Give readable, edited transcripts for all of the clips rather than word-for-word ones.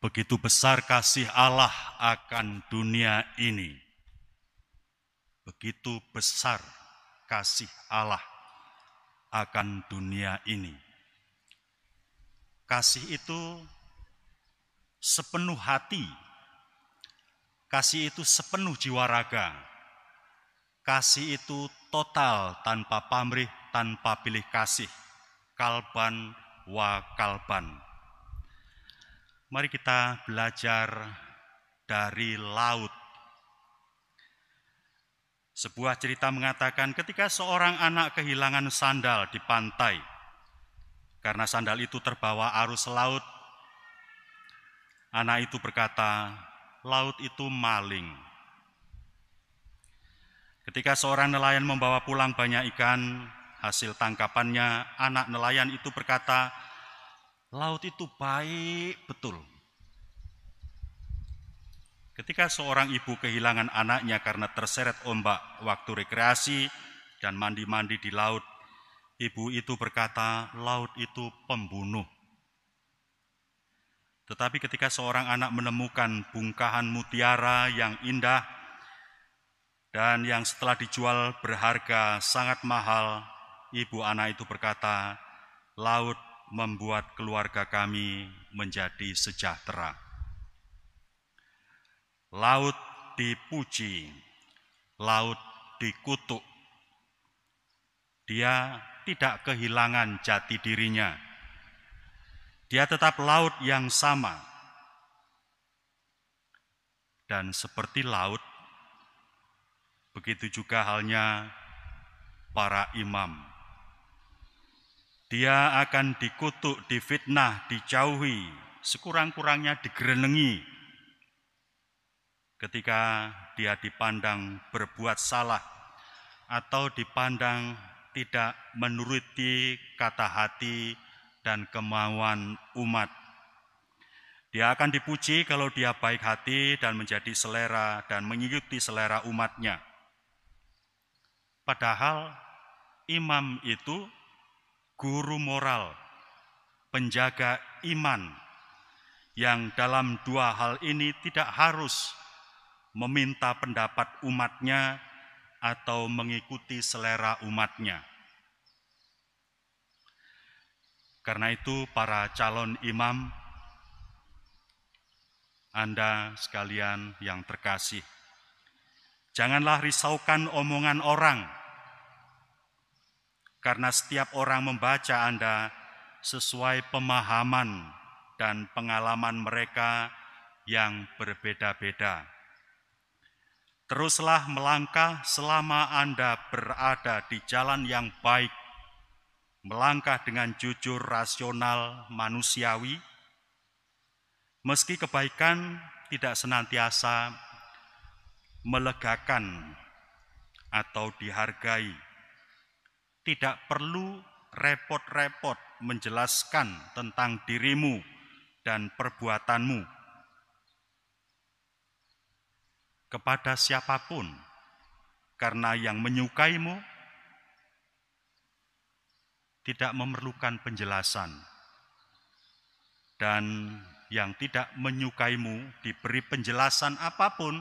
Begitu besar kasih Allah akan dunia ini. Begitu besar kasih Allah akan dunia ini. Kasih itu sepenuh hati. Kasih itu sepenuh jiwa raga. Kasih itu total, tanpa pamrih, tanpa pilih kasih. Kalban wa kalban. Mari kita belajar dari laut. Sebuah cerita mengatakan ketika seorang anak kehilangan sandal di pantai, karena sandal itu terbawa arus laut, anak itu berkata, "Laut itu maling." Ketika seorang nelayan membawa pulang banyak ikan, hasil tangkapannya, anak nelayan itu berkata, "Laut itu baik betul." Ketika seorang ibu kehilangan anaknya karena terseret ombak waktu rekreasi dan mandi-mandi di laut, ibu itu berkata, "Laut itu pembunuh." Tetapi ketika seorang anak menemukan bungkahan mutiara yang indah dan yang setelah dijual berharga sangat mahal, ibu anak itu berkata, "Laut membuat keluarga kami menjadi sejahtera." Laut dipuji, laut dikutuk. Dia tidak kehilangan jati dirinya. Dia tetap laut yang sama. Dan seperti laut, begitu juga halnya para imam. Dia akan dikutuk, difitnah, dijauhi, sekurang-kurangnya digerenengi ketika dia dipandang berbuat salah atau dipandang tidak menuruti kata hati dan kemauan umat. Dia akan dipuji kalau dia baik hati dan menjadi selera dan mengikuti selera umatnya. Padahal imam itu guru moral, penjaga iman, yang dalam dua hal ini tidak harus meminta pendapat umatnya atau mengikuti selera umatnya. Karena itu para calon imam, Anda sekalian yang terkasih, janganlah risaukan omongan orang, karena setiap orang membaca Anda sesuai pemahaman dan pengalaman mereka yang berbeda-beda. Teruslah melangkah selama Anda berada di jalan yang baik, melangkah dengan jujur, rasional, manusiawi, meski kebaikan tidak senantiasa melegakan atau dihargai. Tidak perlu repot-repot menjelaskan tentang dirimu dan perbuatanmu kepada siapapun, karena yang menyukaimu tidak memerlukan penjelasan, dan yang tidak menyukaimu diberi penjelasan apapun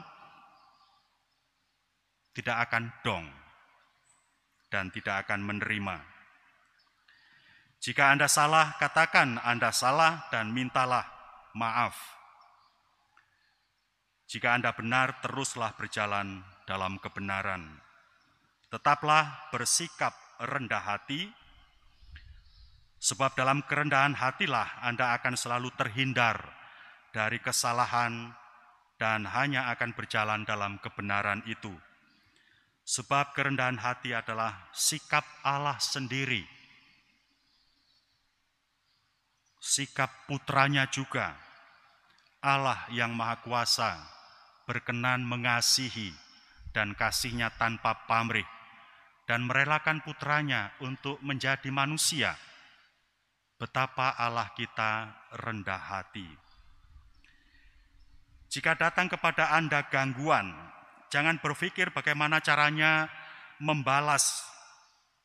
tidak akan dong dan tidak akan menerima. Jika Anda salah, katakan Anda salah dan mintalah maaf. Jika Anda benar, teruslah berjalan dalam kebenaran. Tetaplah bersikap rendah hati, sebab dalam kerendahan hatilah Anda akan selalu terhindar dari kesalahan dan hanya akan berjalan dalam kebenaran itu. Sebab kerendahan hati adalah sikap Allah sendiri, sikap putranya juga, Allah yang Maha Kuasa, berkenan mengasihi dan kasihnya tanpa pamrih, dan merelakan putranya untuk menjadi manusia. Betapa Allah kita rendah hati. Jika datang kepada Anda gangguan, jangan berpikir bagaimana caranya membalas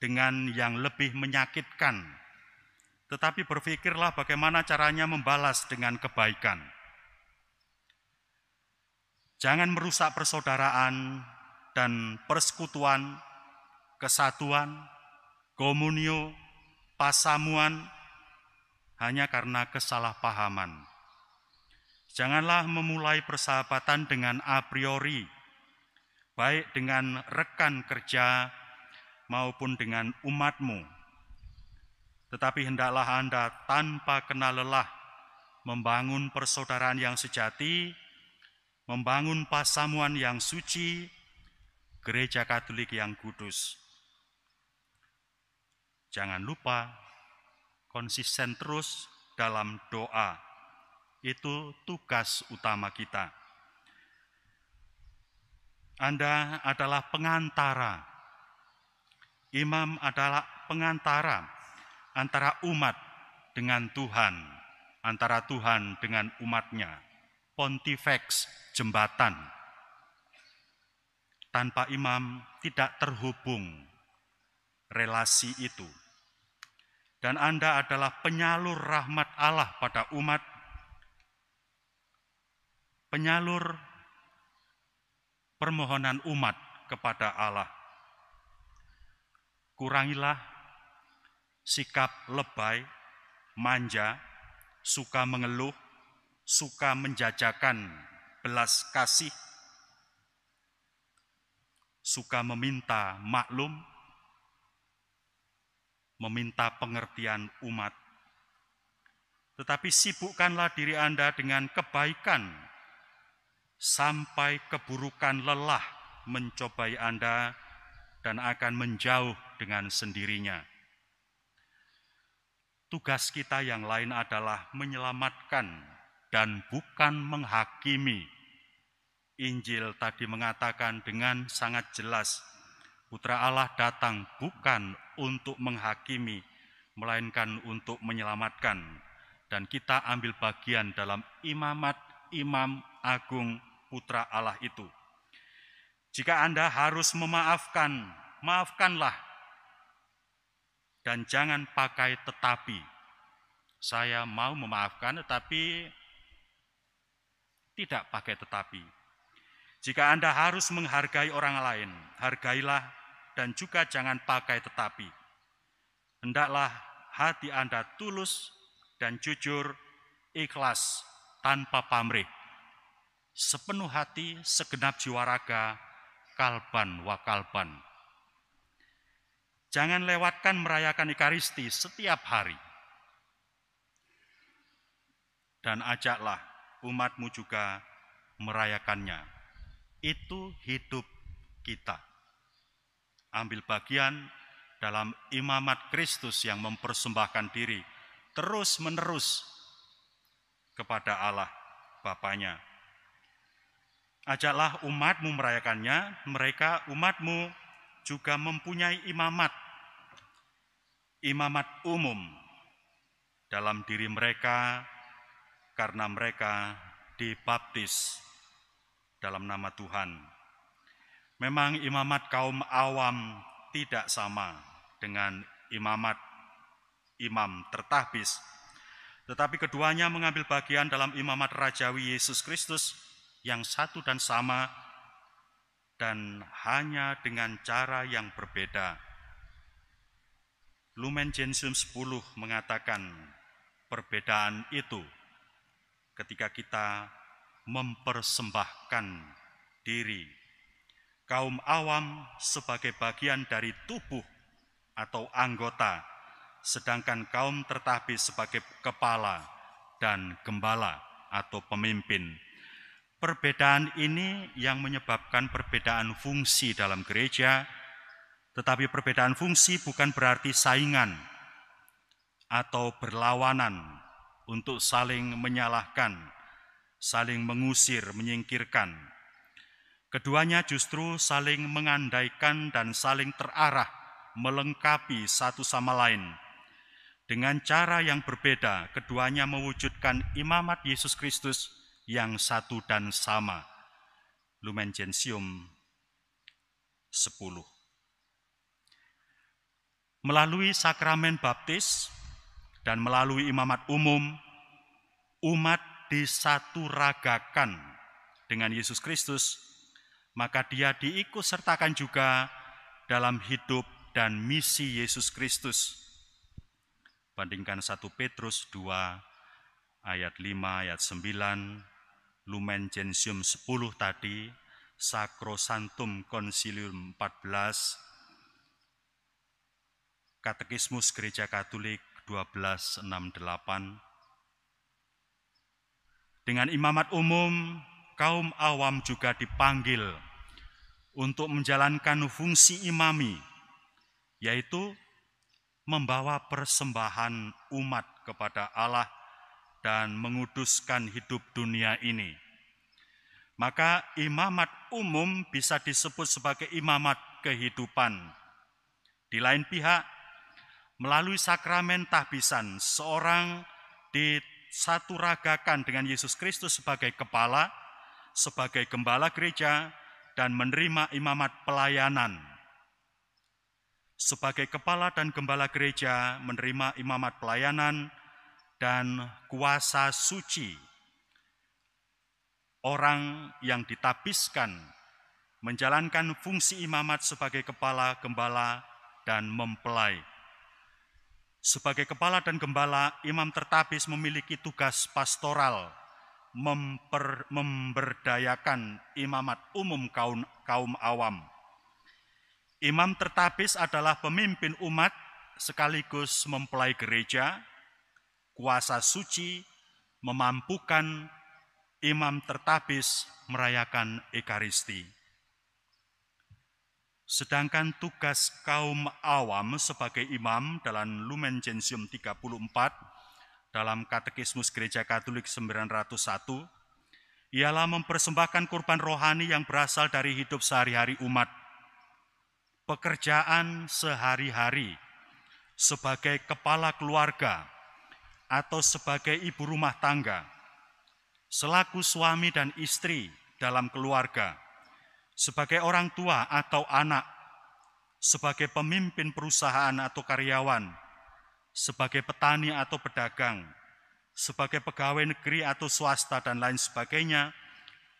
dengan yang lebih menyakitkan, tetapi berpikirlah bagaimana caranya membalas dengan kebaikan. Jangan merusak persaudaraan dan persekutuan, kesatuan, komunio, pasamuan hanya karena kesalahpahaman. Janganlah memulai persahabatan dengan a priori, baik dengan rekan kerja maupun dengan umatmu. Tetapi hendaklah Anda tanpa kenal lelah membangun persaudaraan yang sejati, membangun pasamuan yang suci, gereja Katolik yang kudus. Jangan lupa konsisten terus dalam doa. Itu tugas utama kita. Anda adalah pengantara. Imam adalah pengantara antara umat dengan Tuhan, antara Tuhan dengan umatnya. Pontifex, jembatan. Tanpa imam tidak terhubung relasi itu. Dan Anda adalah penyalur rahmat Allah pada umat, penyalur permohonan umat kepada Allah. Kurangilah sikap lebay, manja, suka mengeluh, suka menjajakan belas kasih, suka meminta maklum, meminta pengertian umat. Tetapi sibukkanlah diri Anda dengan kebaikan, sampai keburukan lelah mencobai Anda dan akan menjauh dengan sendirinya. Tugas kita yang lain adalah menyelamatkan dan bukan menghakimi. Injil tadi mengatakan dengan sangat jelas, Putra Allah datang bukan untuk menghakimi, melainkan untuk menyelamatkan. Dan kita ambil bagian dalam imamat Imam Agung Putra Allah itu. Jika Anda harus memaafkan, maafkanlah. Dan jangan pakai tetapi. Saya mau memaafkan tetapi tidak pakai tetapi. Jika Anda harus menghargai orang lain, hargailah dan juga jangan pakai tetapi. Hendaklah hati Anda tulus dan jujur, ikhlas, tanpa pamrih. Sepenuh hati, segenap jiwa raga, kalban wa kalban. Jangan lewatkan merayakan Ekaristi setiap hari. Dan ajaklah umatmu juga merayakannya. Itu hidup kita. Ambil bagian dalam imamat Kristus yang mempersembahkan diri terus-menerus kepada Allah Bapanya. Ajaklah umatmu merayakannya, mereka umatmu juga mempunyai imamat umum dalam diri mereka karena mereka dibaptis dalam nama Tuhan. Memang imamat kaum awam tidak sama dengan imamat imam tertahbis, tetapi keduanya mengambil bagian dalam imamat rajawi Yesus Kristus yang satu dan sama, dan hanya dengan cara yang berbeda. Lumen Gentium 10 mengatakan perbedaan itu ketika kita mempersembahkan diri. Kaum awam sebagai bagian dari tubuh atau anggota, sedangkan kaum tertahbis sebagai kepala dan gembala atau pemimpin. Perbedaan ini yang menyebabkan perbedaan fungsi dalam gereja, tetapi perbedaan fungsi bukan berarti saingan atau berlawanan untuk saling menyalahkan, saling mengusir, menyingkirkan. Keduanya justru saling mengandaikan dan saling terarah, melengkapi satu sama lain. Dengan cara yang berbeda, keduanya mewujudkan imamat Yesus Kristus yang satu dan sama. Lumen Gentium 10. Melalui sakramen baptis dan melalui imamat umum, umat disaturagakan dengan Yesus Kristus, maka dia diikutsertakan juga dalam hidup dan misi Yesus Kristus. Bandingkan 1 Petrus 2 ayat 5, ayat 9, Lumen Gentium 10 tadi, Sacrosanctum Concilium 14, Katekismus Gereja Katolik 1268. Dengan imamat umum, kaum awam juga dipanggil untuk menjalankan fungsi imami, yaitu membawa persembahan umat kepada Allah dan menguduskan hidup dunia ini. Maka imamat umum bisa disebut sebagai imamat kehidupan. Di lain pihak, melalui sakramen tahbisan, seorang disaturagakan dengan Yesus Kristus sebagai kepala, sebagai gembala gereja, dan menerima imamat pelayanan. Sebagai kepala dan gembala gereja, menerima imamat pelayanan dan kuasa suci. Orang yang ditabiskan menjalankan fungsi imamat sebagai kepala, gembala, dan mempelai. Sebagai kepala dan gembala, imam tertabis memiliki tugas pastoral, memberdayakan imamat umum kaum awam. Imam tertabis adalah pemimpin umat sekaligus mempelai gereja. Kuasa suci memampukan imam tertabis merayakan Ekaristi. Sedangkan tugas kaum awam sebagai imam dalam Lumen Gentium 34 dalam Katekismus Gereja Katolik 901 ialah mempersembahkan kurban rohani yang berasal dari hidup sehari-hari umat. Pekerjaan sehari-hari sebagai kepala keluarga atau sebagai ibu rumah tangga, selaku suami dan istri dalam keluarga, sebagai orang tua atau anak, sebagai pemimpin perusahaan atau karyawan, sebagai petani atau pedagang, sebagai pegawai negeri atau swasta dan lain sebagainya,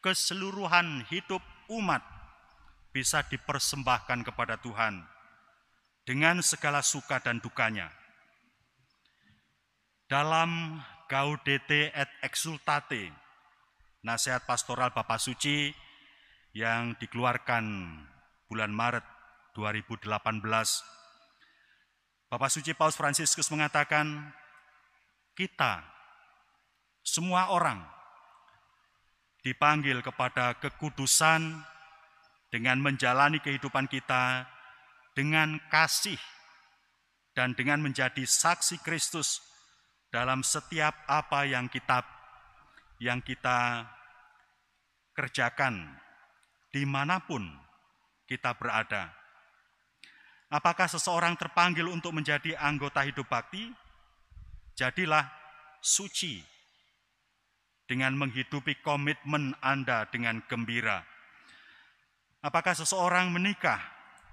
keseluruhan hidup umat bisa dipersembahkan kepada Tuhan dengan segala suka dan dukanya. Dalam Gaudete et Exsultate, nasihat pastoral Bapak Suci yang dikeluarkan bulan Maret 2018, Bapak Suci Paus Fransiskus mengatakan, kita, semua orang, dipanggil kepada kekudusan dengan menjalani kehidupan kita dengan kasih dan dengan menjadi saksi Kristus dalam setiap apa yang kita kerjakan dimanapun kita berada. Apakah seseorang terpanggil untuk menjadi anggota hidup bakti? Jadilah suci dengan menghidupi komitmen Anda dengan gembira. Apakah seseorang menikah?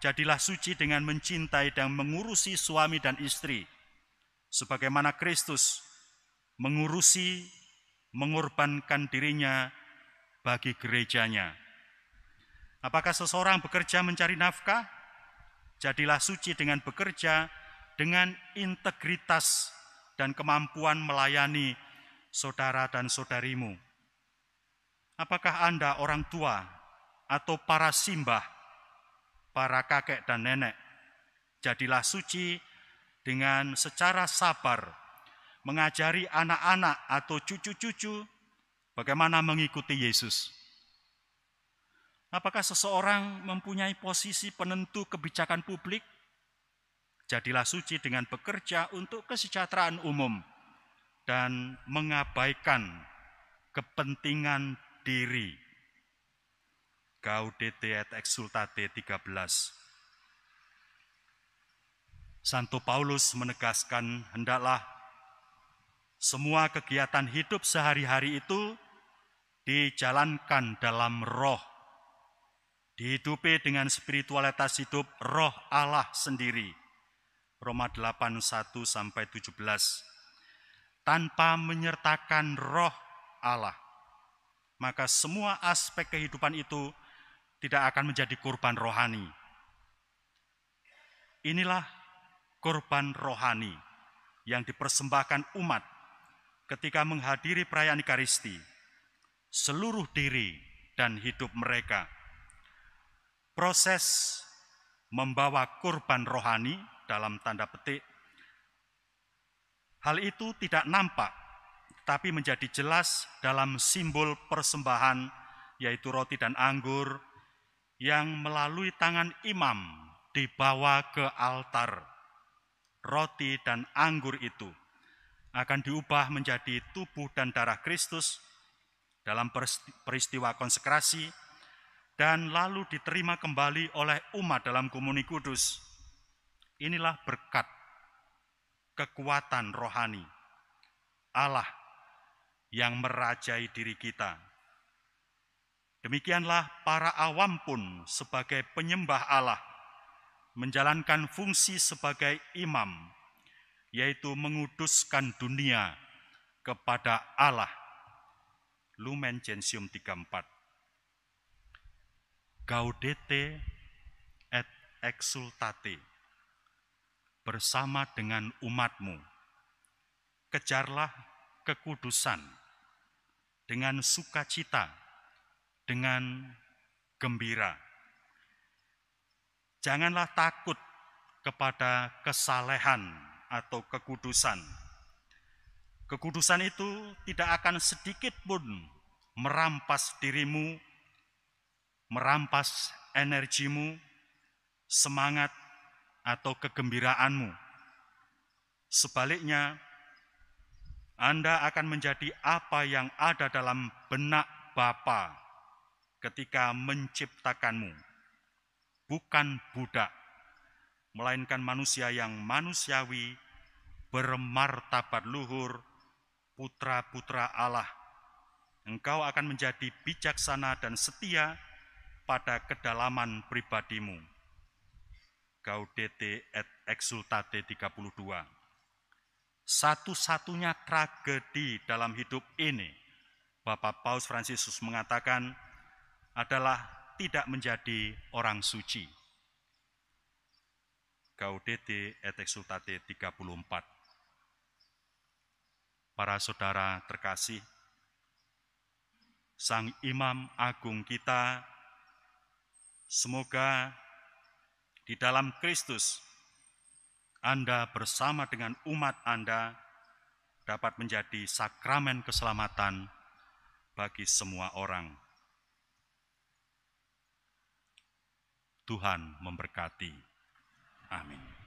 Jadilah suci dengan mencintai dan mengurusi suami dan istri, sebagaimana Kristus mengurusi, mengorbankan dirinya bagi gerejanya. Apakah seseorang bekerja mencari nafkah? Jadilah suci dengan bekerja dengan integritas dan kemampuan melayani saudara dan saudarimu. Apakah Anda orang tua atau para simbah, para kakek dan nenek? Jadilah suci dengan secara sabar mengajari anak-anak atau cucu-cucu bagaimana mengikuti Yesus. Apakah seseorang mempunyai posisi penentu kebijakan publik? Jadilah suci dengan bekerja untuk kesejahteraan umum dan mengabaikan kepentingan diri. Gaudete et Exsultate 13. Santo Paulus menegaskan, hendaklah semua kegiatan hidup sehari-hari itu dijalankan dalam roh, dihidupi dengan spiritualitas hidup roh Allah sendiri. Roma 8:1-17. Tanpa menyertakan roh Allah, maka semua aspek kehidupan itu tidak akan menjadi kurban rohani. Inilah kurban rohani yang dipersembahkan umat ketika menghadiri perayaan Ekaristi. Seluruh diri dan hidup mereka. Proses membawa kurban rohani dalam tanda petik, hal itu tidak nampak, tapi menjadi jelas dalam simbol persembahan, yaitu roti dan anggur, yang melalui tangan imam dibawa ke altar. Roti dan anggur itu akan diubah menjadi tubuh dan darah Kristus dalam peristiwa konsekrasi, dan lalu diterima kembali oleh umat dalam komuni kudus. Inilah berkat kekuatan rohani Allah yang merajai diri kita. Demikianlah para awam pun sebagai penyembah Allah menjalankan fungsi sebagai imam, yaitu menguduskan dunia kepada Allah. Lumen Gentium 34. Gaudete et exsultate. Bersama dengan umatmu, kejarlah kekudusan dengan sukacita, dengan gembira. Janganlah takut kepada kesalehan atau kekudusan. Kekudusan itu tidak akan sedikit pun merampas dirimu, merampas energimu, semangat, atau kegembiraanmu. Sebaliknya, Anda akan menjadi apa yang ada dalam benak Bapa ketika menciptakanmu. Bukan budak, melainkan manusia yang manusiawi, bermartabat luhur, putra-putra Allah. Engkau akan menjadi bijaksana dan setia pada kedalaman pribadimu. Gaudete et exsultate 32. Satu-satunya tragedi dalam hidup ini, Bapak Paus Fransiskus mengatakan, adalah tidak menjadi orang suci. Gaudete et exsultate 34. Para saudara terkasih, Sang Imam Agung kita, semoga di dalam Kristus Anda bersama dengan umat Anda dapat menjadi sakramen keselamatan bagi semua orang. Tuhan memberkati. Amin.